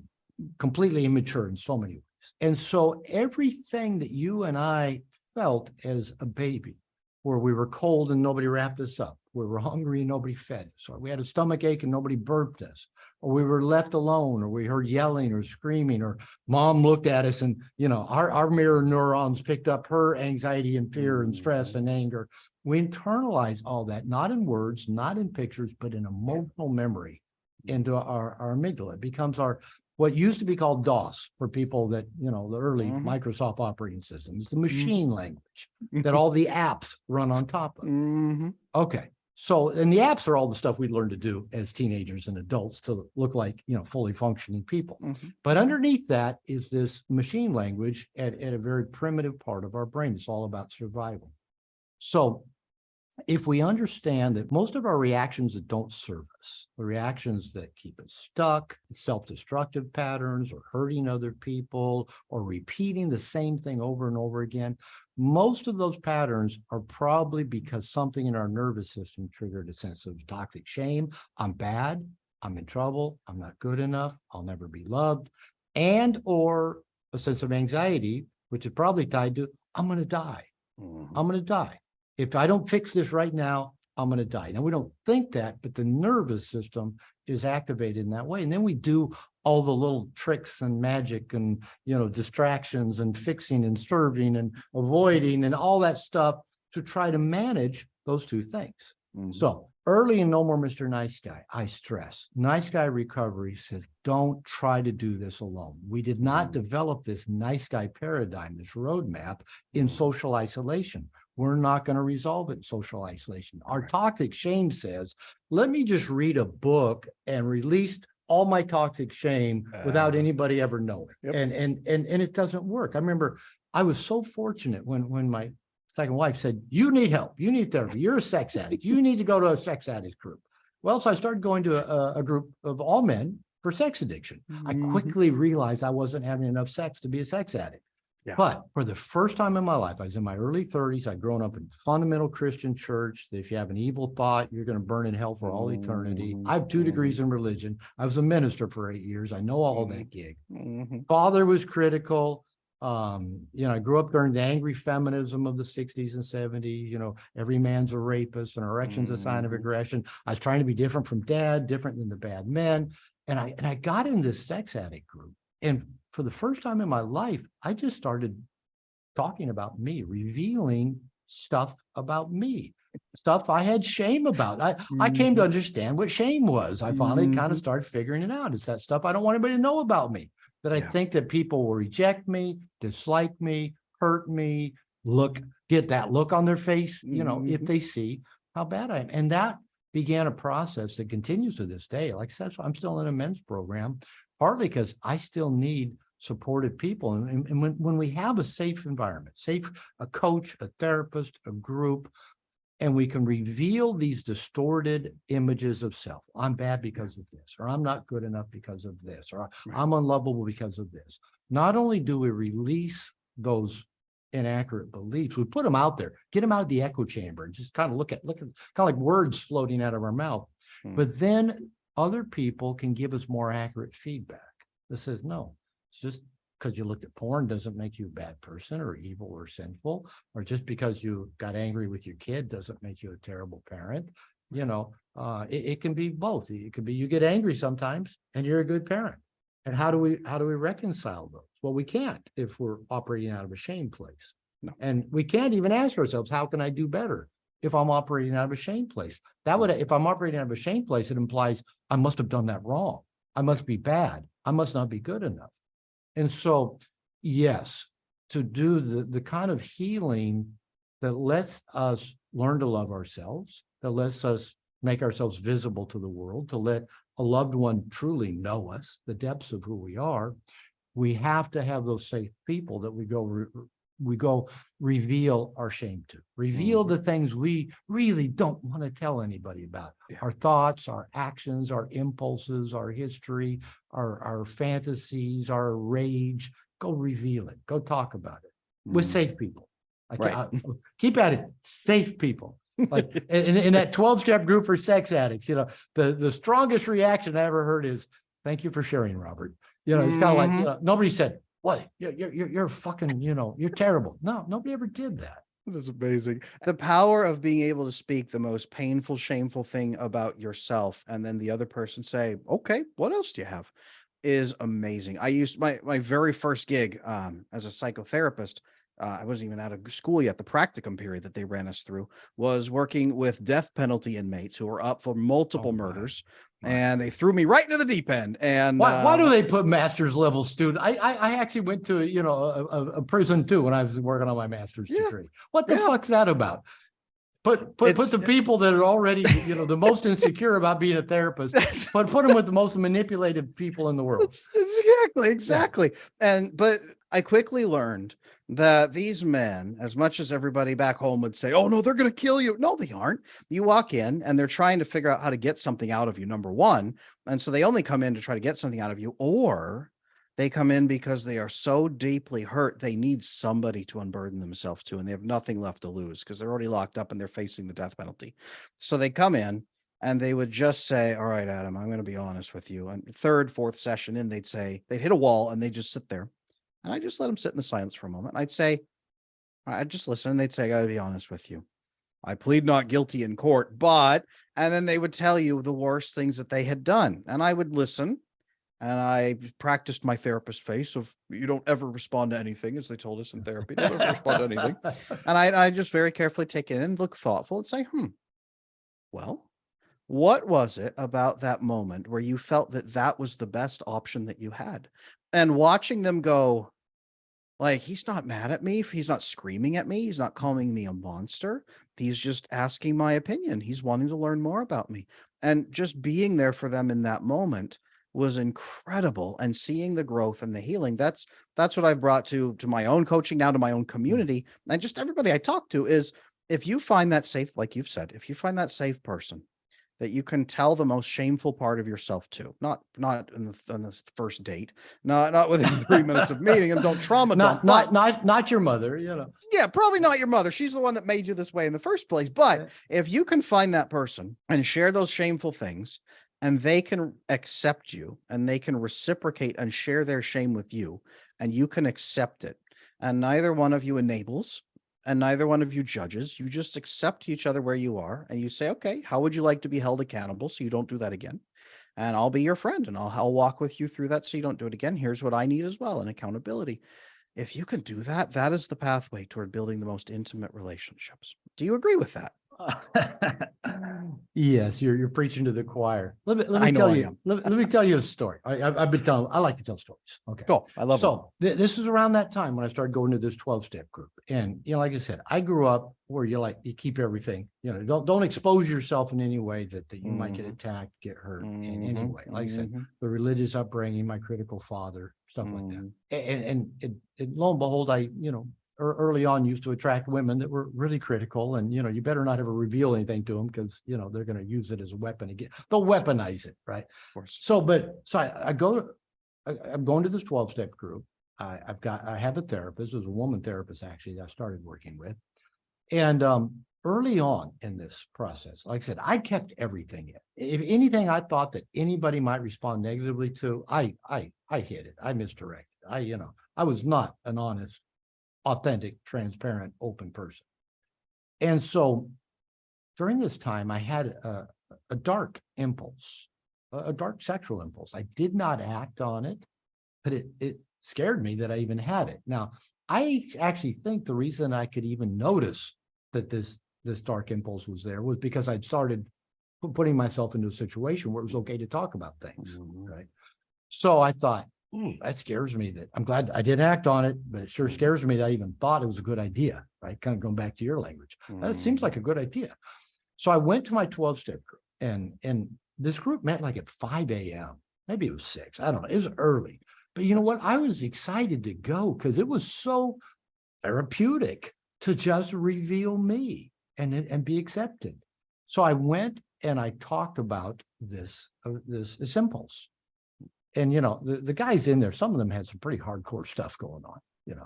completely immature in so many ways. And so everything that you and I felt as a baby, where we were cold and nobody wrapped us up, we were hungry and nobody fed us, or we had a stomach ache and nobody burped us, or we were left alone, or we heard yelling or screaming, or mom looked at us and, our mirror neurons picked up her anxiety and fear and stress and anger. We internalize all that, not in words, not in pictures, but in emotional memory into our amygdala. It becomes what used to be called DOS for people that, the early Microsoft operating system. It's the machine language that all the apps run on top of. Okay. So, and the apps are all the stuff we learned to do as teenagers and adults to look like, fully functioning people. But underneath that is this machine language at a very primitive part of our brain. It's all about survival. So if we understand that most of our reactions that don't serve us, the reactions that keep us stuck, self-destructive patterns, or hurting other people, or repeating the same thing over and over again, most of those patterns are probably because something in our nervous system triggered a sense of toxic shame. I'm bad, I'm in trouble, I'm not good enough, I'll never be loved, and or a sense of anxiety, which is probably tied to, I'm going to die. I'm going to die. If I don't fix this right now, I'm going to die. Now, we don't think that, but the nervous system is activated in that way. And then we do all the little tricks and magic and, distractions and fixing and serving and avoiding and all that stuff to try to manage those two things. So early in No More Mr. Nice Guy, I stress, nice guy recovery says, don't try to do this alone. We did not develop this nice guy paradigm, this roadmap in social isolation. We're not going to resolve it in social isolation. Our toxic shame says, let me just read a book and release all my toxic shame without anybody ever knowing. And it doesn't work. I remember I was so fortunate when my second wife said, you need help, you need therapy, you're a sex addict, you need to go to a sex addict group. Well, so I started going to a group of all men for sex addiction. I quickly realized I wasn't having enough sex to be a sex addict. Yeah. But for the first time in my life, I was in my early 30s. I'd grown up in fundamental Christian church. That if you have an evil thought, you're going to burn in hell for all eternity. I have 2 degrees in religion. I was a minister for 8 years. I know all that gig. Father was critical. I grew up during the angry feminism of the 60s and 70s. Every man's a rapist and erection's a sign of aggression. I was trying to be different from dad, different than the bad men. And I got in this sex addict group. And for the first time in my life, I just started talking about me, revealing stuff about me, stuff I had shame about. I came to understand what shame was. I finally kind of started figuring it out. It's that stuff I don't want anybody to know about me, that I think that people will reject me, dislike me, hurt me, get that look on their face, if they see how bad I am. And that began a process that continues to this day. Like I said, I'm still in a men's program, partly because I still need supported people. And when we have a safe environment, a coach, a therapist, a group, and we can reveal these distorted images of self. I'm bad because of this, or I'm not good enough because of this, or I'm unlovable because of this. Not only do we release those inaccurate beliefs, we put them out there, get them out of the echo chamber, and just kind of look at kind of like words floating out of our mouth. But then other people can give us more accurate feedback that says, no, it's just because you looked at porn doesn't make you a bad person or evil or sinful, or just because you got angry with your kid doesn't make you a terrible parent. It can be both. It could be you get angry sometimes and you're a good parent. And how do we reconcile those? Well, we can't if we're operating out of a shame place. No. And we can't even ask ourselves, how can I do better if I'm operating out of a shame place? If I'm operating out of a shame place, it implies I must have done that wrong. I must be bad. I must not be good enough. And so, yes, to do the kind of healing that lets us learn to love ourselves, that lets us make ourselves visible to the world, to let a loved one truly know us, the depths of who we are, we have to have those safe people that we go reveal our shame to, reveal the things we really don't want to tell anybody about. Our thoughts, our actions, our impulses, our history, our fantasies, our rage. Go reveal it. Go talk about it with safe people. Keep at it. Safe people. Like in that 12-step group for sex addicts, the strongest reaction I ever heard is, "Thank you for sharing, Robert." It's kind of like, nobody said, "What? You're fucking, you're terrible." No, nobody ever did that. That is amazing. The power of being able to speak the most painful, shameful thing about yourself, and then the other person say, "Okay, what else do you have?" is amazing. I used my very first gig as a psychotherapist. I wasn't even out of school yet. The practicum period that they ran us through was working with death penalty inmates who were up for multiple murders. And they threw me right into the deep end. And why do they put master's level student? I actually went to a prison too when I was working on my master's degree. What the fuck's that about? Put the people that are already the most insecure about being a therapist, but put them with the most manipulative people in the world. Exactly. But I quickly learned that these men, as much as everybody back home would say, "Oh no, they're going to kill you." No, they aren't. You walk in and they're trying to figure out how to get something out of you, number one. And so they only come in to try to get something out of you, or they come in because they are so deeply hurt, they need somebody to unburden themselves to, and they have nothing left to lose because they're already locked up and they're facing the death penalty. So they come in and they would just say, "All right, Adam, I'm going to be honest with you." And third, fourth session in, they'd hit a wall and they just sit there. And I just let them sit in the silence for a moment. I'd just listen. And they'd say, "I got to be honest with you. I plead not guilty in court, but," and then they would tell you the worst things that they had done. And I would listen. And I practiced my therapist face of, "You don't ever respond to anything," as they told us in therapy. "Don't ever respond to anything." And I just very carefully take it in and look thoughtful and say, well, what was it about that moment where you felt that that was the best option that you had? And watching them go, like, "He's not mad at me. He's not screaming at me. He's not calling me a monster. He's just asking my opinion. He's wanting to learn more about me." And just being there for them in that moment was incredible. And seeing the growth and the healing, that's what I've brought to my own coaching now, to my own community. And just everybody I talk to is, if you find that safe, like you've said, if you find that safe person, that you can tell the most shameful part of yourself to. Not on the first date, not within 3 minutes of meeting, and don't trauma dump. Not your mother, you know. Yeah, probably not your mother. She's the one that made you this way in the first place. But if you can find that person and share those shameful things, and they can accept you, and they can reciprocate and share their shame with you, and you can accept it, and neither one of you enables, and neither one of you judges, you just accept each other where you are, and you say, okay, how would you like to be held accountable so you don't do that again? And I'll be your friend, and I'll walk with you through that so you don't do it again. Here's what I need as well, and accountability. If you can do that, that is the pathway toward building the most intimate relationships. Do you agree with that? Yes, you're preaching to the choir. Let me I know tell I you. am. Let me tell you a story. I've been telling. I like to tell stories. Okay. Cool. I love it. So this is around that time when I started going to this 12-step group. And, you know, like I said, I grew up where you keep everything, you know, don't expose yourself in any way that you might get attacked, get hurt in any way. Like I said, the religious upbringing, my critical father, stuff like that. And lo and behold, early on used to attract women that were really critical, and, you know, you better not ever reveal anything to them because, you know, they're going to use it as a weapon again. They'll weaponize it. Right. Of course. So I'm going to this 12-step group. I have a therapist. It was a woman therapist, actually, that I started working with. And early on in this process, like I said, I kept everything in. If anything I thought that anybody might respond negatively to, I hid it. I misdirected. I was not an honest, authentic, transparent, open person. And so during this time, I had a dark impulse, a dark sexual impulse. I did not act on it, but it scared me that I even had it. Now, I actually think the reason I could even notice that this dark impulse was there was because I'd started putting myself into a situation where it was okay to talk about things, right? So I thought, that scares me. That I'm glad I didn't act on it, but it sure scares me that I even thought it was a good idea, right? Kind of going back to your language. That seems like a good idea. So I went to my 12-step group, and this group met like at 5 a.m. Maybe it was 6. I don't know. It was early. But you know what? I was excited to go because it was so therapeutic to just reveal me and be accepted. So I went and I talked about this impulse. And, you know, the guys in there, some of them had some pretty hardcore stuff going on, you know,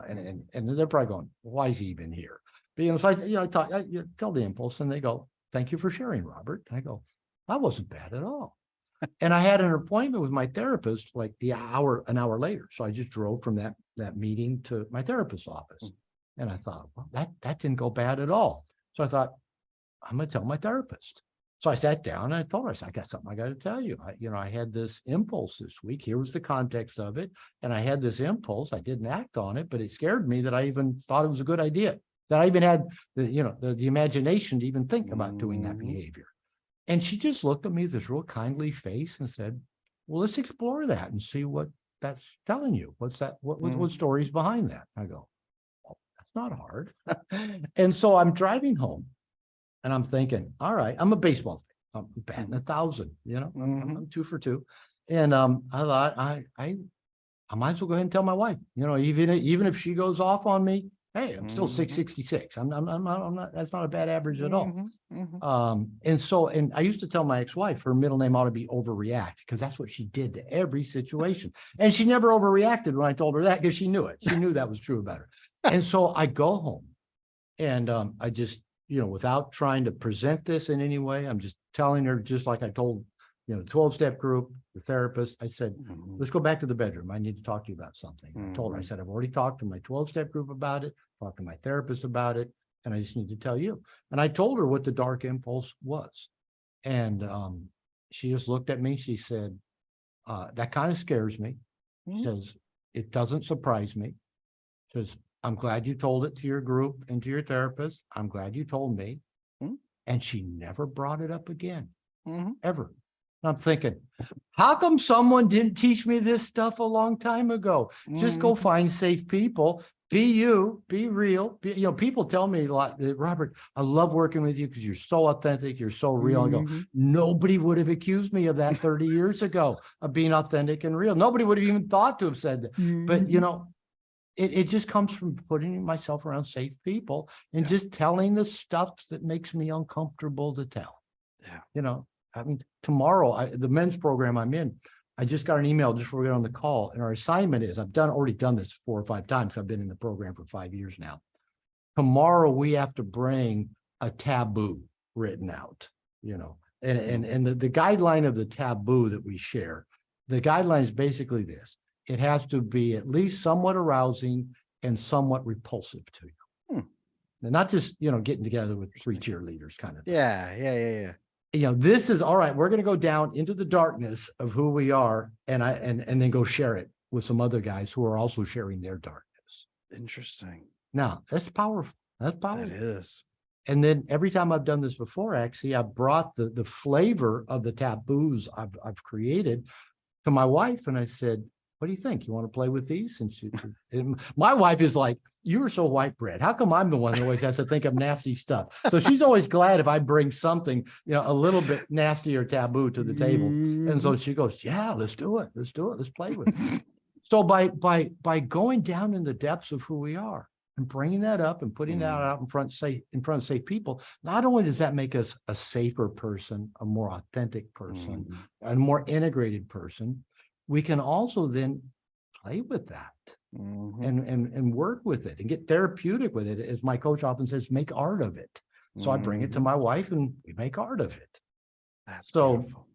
and they're probably going, why is he even here? But, you know, so I tell the impulse, and they go, thank you for sharing, Robert. And I go, that wasn't bad at all. And I had an appointment with my therapist like an hour later. So I just drove from that meeting to my therapist's office. And I thought, well, that didn't go bad at all. So I thought, I'm going to tell my therapist. So I sat down and I told her, I said, I got something I got to tell you. I had this impulse this week. Here was the context of it. And I had this impulse. I didn't act on it, but it scared me that I even thought it was a good idea, that I even had the imagination to even think about doing that behavior. And she just looked at me with this real kindly face and said, well, let's explore that and see what that's telling you. What's that? What story's behind that? I go, well, that's not hard. And so I'm driving home and I'm thinking, all right, I'm a baseball fan. I'm batting 1,000, you know, I'm 2 for 2. And I thought I might as well go ahead and tell my wife, you know, even if she goes off on me, hey, I'm still 666. I'm not, that's not a bad average at all. And I used to tell my ex-wife her middle name ought to be Overreact, because that's what she did to every situation. And she never overreacted when I told her that, because she knew it. She knew that was true about her. And so I go home and I just, you know, without trying to present this in any way, I'm just telling her, just like I told, you know, the 12-step group, the therapist, I said, let's go back to the bedroom. I need to talk to you about something. I told her, I said, I've already talked to my 12-step group about it, talked to my therapist about it, and I just need to tell you. And I told her what the dark impulse was. And she just looked at me. She said, that kind of scares me. She says, it doesn't surprise me. She says, I'm glad you told it to your group and to your therapist. I'm glad you told me. And she never brought it up again, ever. And I'm thinking, how come someone didn't teach me this stuff a long time ago? Just go find safe people. Be you, be real. You know, people tell me a lot, Robert, I love working with you because you're so authentic. You're so real. I go, nobody would have accused me of that 30 years ago, of being authentic and real. Nobody would have even thought to have said that. But, you know, it just comes from putting myself around safe people and just telling the stuff that makes me uncomfortable to tell. You know, I mean, tomorrow, the men's program I'm in, I just got an email just before we got on the call, and our assignment is, already done this 4 or 5 times. I've been in the program for 5 years now. Tomorrow, we have to bring a taboo written out, and the guideline of the taboo that we share, the guideline is basically this: it has to be at least somewhat arousing and somewhat repulsive to you. And not just, getting together with 3 cheerleaders kind of thing. Yeah. This is all right. We're going to go down into the darkness of who we are, and then go share it with some other guys who are also sharing their darkness. Interesting. Now, that's powerful. That's powerful. That is. And then every time I've done this before, actually, I brought the flavor of the taboos I've created to my wife, and I said, "What do you think? You want to play with these?" And my wife is like, "You are so white bread. How come I'm the one that always has to think of nasty stuff?" So she's always glad if I bring something, a little bit nasty or taboo to the table. And so she goes, "Yeah, let's do it. Let's do it. Let's play with it." So by going down in the depths of who we are and bringing that up and putting that out in front of safe people, not only does that make us a safer person, a more authentic person, a more integrated person, we can also then play with that and work with it and get therapeutic with it. As my coach often says, make art of it. So I bring it to my wife and we make art of it. That's so beautiful.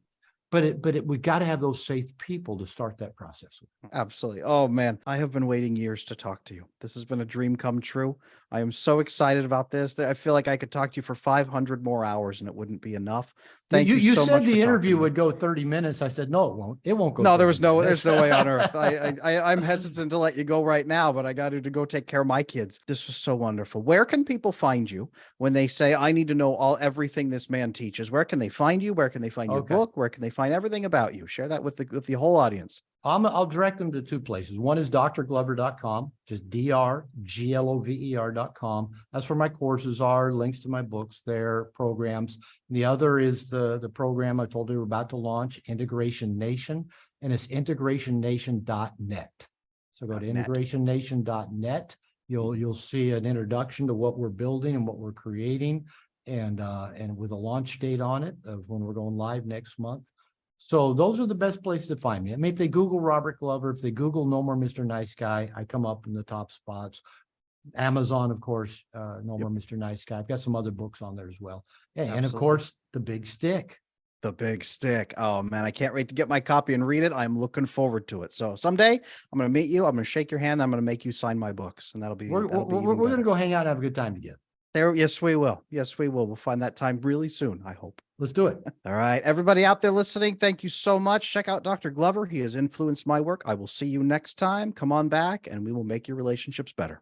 But we got to have those safe people to start that process. Absolutely. Oh man, I have been waiting years to talk to you. This has been a dream come true. I am so excited about this. I feel like I could talk to you for 500 more hours and it wouldn't be enough. Thank you so much. You said the for interview talking. would go 30 minutes. I said, no, it won't. It won't go. No, 30 there's minutes. no way on earth. I'm hesitant to let you go right now, but I got to go take care of my kids. This was so wonderful. Where can people find you when they say, I need to know everything this man teaches? Where can they find you? Where can they find your book? Where can they find everything about you? Share that with the whole audience. I'll direct them to 2 places. One is drglover.com, just drglover.com. That's where my courses are, links to my books there, programs. And the other is the program I told you we're about to launch, Integration Nation, and it's integrationnation.net. So go to integrationnation.net. You'll see an introduction to what we're building and what we're creating, and with a launch date on it of when we're going live next month. So those are the best places to find me. I mean, if they Google Robert Glover, if they Google No More Mr. Nice Guy, I come up in the top spots. Amazon, of course, No More Mr. Nice Guy. I've got some other books on there as well. And of course, The Big Stick. The Big Stick. Oh man, I can't wait to get my copy and read it. I'm looking forward to it. So someday I'm going to meet you. I'm going to shake your hand. I'm going to make you sign my books, and that'll be. We're going to go hang out and have a good time together. Yes, we will. Yes, we will. We'll find that time really soon, I hope. Let's do it. All right. Everybody out there listening, thank you so much. Check out Dr. Glover. He has influenced my work. I will see you next time. Come on back and we will make your relationships better.